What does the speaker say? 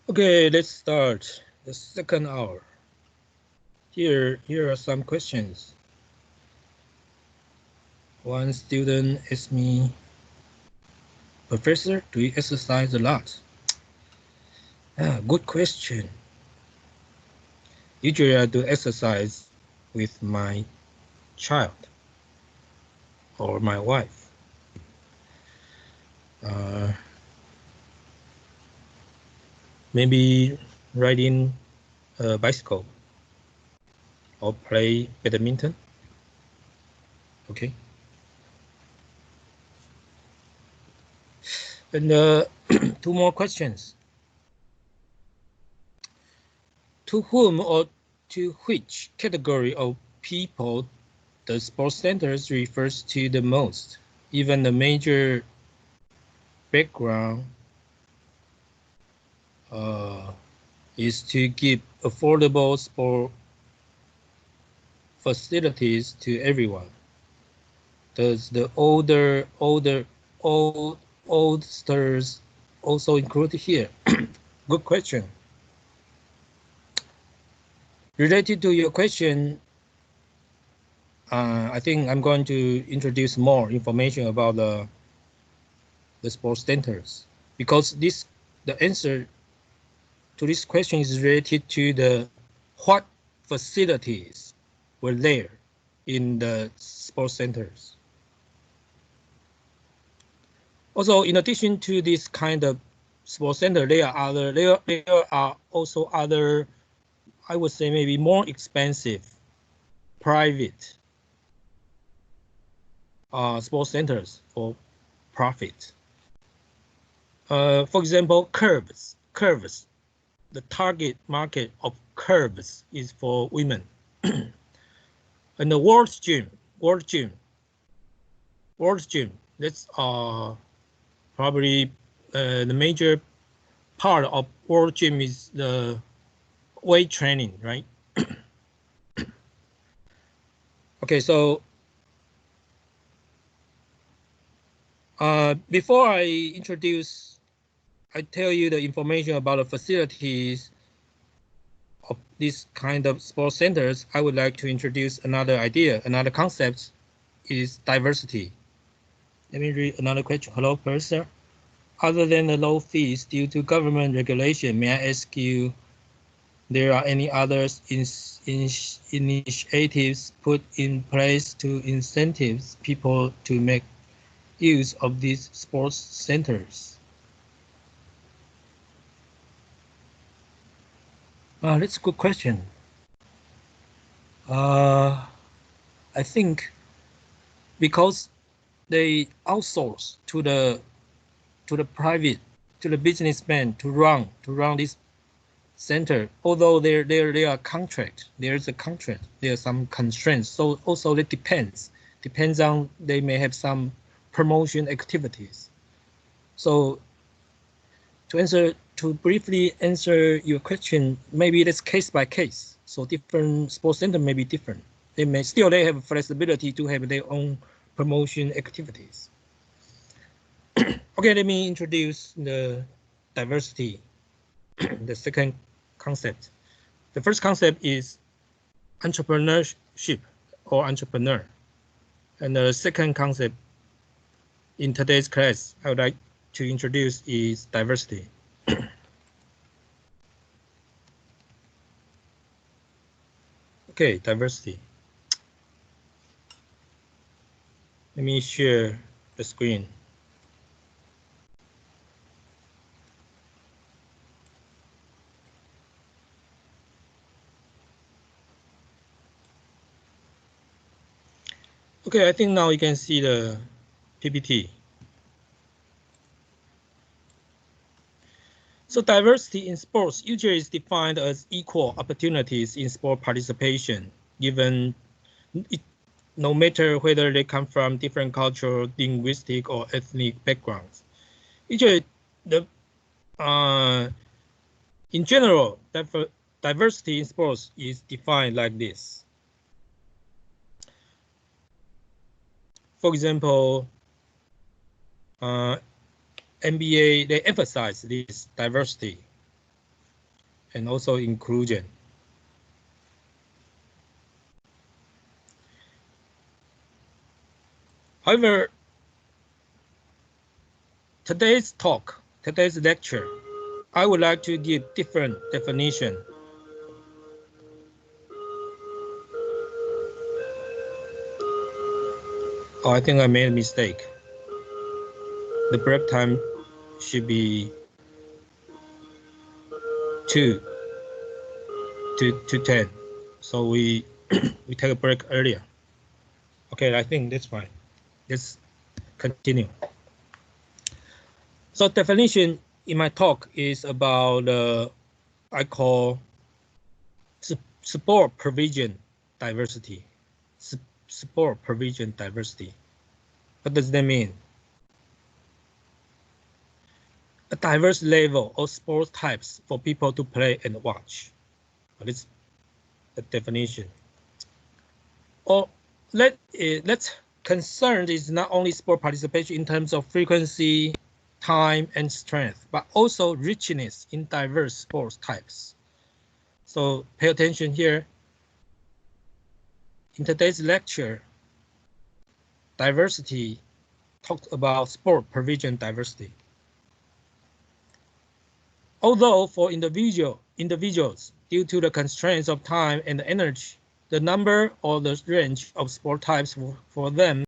Okay, let's start the second hour. Here are some questions. One student asked me, Professor, do you exercise a lot? Good question. Usually I do exercise with my child or my wife. Maybe riding a bicycle or play badminton. Okay. And two more questions. To whom or to which category of people the sports centers refers to the most? Even the major background is to give affordable sport facilities to everyone. Does the oldsters also include here? Good question. Related to your question, I think I'm going to introduce more information about the sports centers because the answer to this question is related to the what facilities were there in the sports centers. Also, in addition to this kind of sports center, there are also other, I would say maybe more expensive private sports centers for profit. For example, curves. The target market of curves is for women. And the World's Gym, that's probably the major part of World Gym is the weight training, right? Okay, so before I tell you the information about the facilities of this kind of sports centers, I would like to introduce another idea, another concept is diversity. Let me read another question. Hello, Professor. Other than the low fees due to government regulation, may I ask you, there are any other initiatives put in place to incentives people to make use of these sports centers? That's a good question. I think because they outsource to the businessman to run this center, although there are contract, there's a contract, there are some constraints. So also it depends on, they may have some promotion activities. So to briefly answer your question, maybe that's case by case. So different sports center may be different. They have flexibility to have their own promotion activities. Okay, let me introduce the diversity, the second concept. The first concept is entrepreneurship or entrepreneur. And the second concept in today's class I would like to introduce is diversity. Okay, diversity. Let me share the screen. Okay, I think now you can see the PPT. So diversity in sports usually is defined as equal opportunities in sport participation, given no matter whether they come from different cultural, linguistic, or ethnic backgrounds. Usually, in general, diversity in sports is defined like this. For example, NBA, they emphasize this diversity. and also inclusion. However, today's lecture, I would like to give different definition. Oh, I think I made a mistake. The break time should be 2 to 10. So we take a break earlier. Okay, I think that's fine. Let's continue. So definition in my talk is about I call support provision diversity. Support provision diversity. What does that mean? A diverse level of sport types for people to play and watch. That's the definition. Or let's concern is not only sport participation in terms of frequency, time, and strength, but also richness in diverse sports types. So pay attention here. In today's lecture, diversity talked about sport provision diversity. Although for individuals, due to the constraints of time and energy, the number or the range of sport types for them